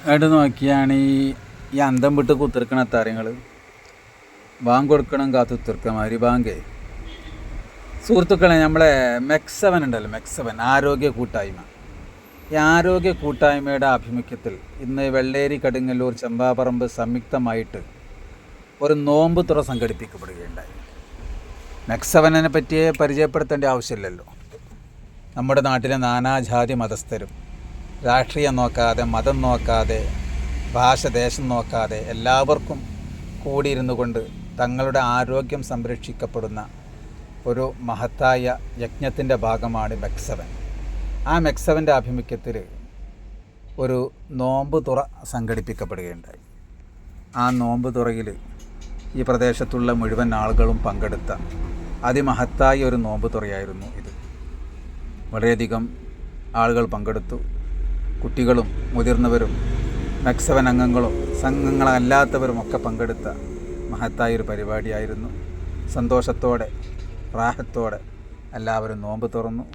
ആയിട്ട് നോക്കിയാണ് ഈ അന്തം വിട്ട് കുത്തിർക്കണ താരങ്ങൾ ബാങ്ക് കൊടുക്കണം കാത്തുത്തിർക്കുക മാതിരി ബാങ്കേ. സുഹൃത്തുക്കളെ, നമ്മളെ മെക്സവൻ ഉണ്ടല്ലോ, മെക്സവൻ ആരോഗ്യ കൂട്ടായ്മ. ഈ ആരോഗ്യ കൂട്ടായ്മയുടെ ആഭിമുഖ്യത്തിൽ ഇന്ന് വെള്ളേരി, കടുങ്ങല്ലൂർ, ചെമ്പാപ്പറമ്പ് സംയുക്തമായിട്ട് ഒരു നോമ്പ് തുറ സംഘടിപ്പിക്കപ്പെടുകയുണ്ടായി. മെക്സവനെ പറ്റിയേ പരിചയപ്പെടുത്തേണ്ട ആവശ്യമില്ലല്ലോ. നമ്മുടെ നാട്ടിലെ നാനാജാതി മതസ്ഥരും രാഷ്ട്രീയം നോക്കാതെ, മതം നോക്കാതെ, ഭാഷ, ദേശം നോക്കാതെ എല്ലാവർക്കും കൂടിയിരുന്നു കൊണ്ട് തങ്ങളുടെ ആരോഗ്യം സംരക്ഷിക്കപ്പെടുന്ന ഒരു മഹത്തായ യജ്ഞത്തിൻ്റെ ഭാഗമാണ് മെക്സവൻ. ആ മെക്സവൻ്റെ ആഭിമുഖ്യത്തിൽ ഒരു നോമ്പ് തുറ സംഘടിപ്പിക്കപ്പെടുകയുണ്ടായി. ആ നോമ്പ് തുറയിൽ ഈ പ്രദേശത്തുള്ള മുഴുവൻ ആളുകളും പങ്കെടുത്ത അതിമഹത്തായ ഒരു നോമ്പ് തുറയായിരുന്നു ഇത്. വളരെയധികം ആളുകൾ പങ്കെടുത്തു. കുട്ടികളും മുതിർന്നവരും മെക്സവൻ അംഗങ്ങളും സംഘങ്ങളല്ലാത്തവരും ഒക്കെ പങ്കെടുത്ത മഹത്തായൊരു പരിപാടിയായിരുന്നു. സന്തോഷത്തോടെ, റാഹത്തോടെ എല്ലാവരും നോമ്പ് തുറന്നു.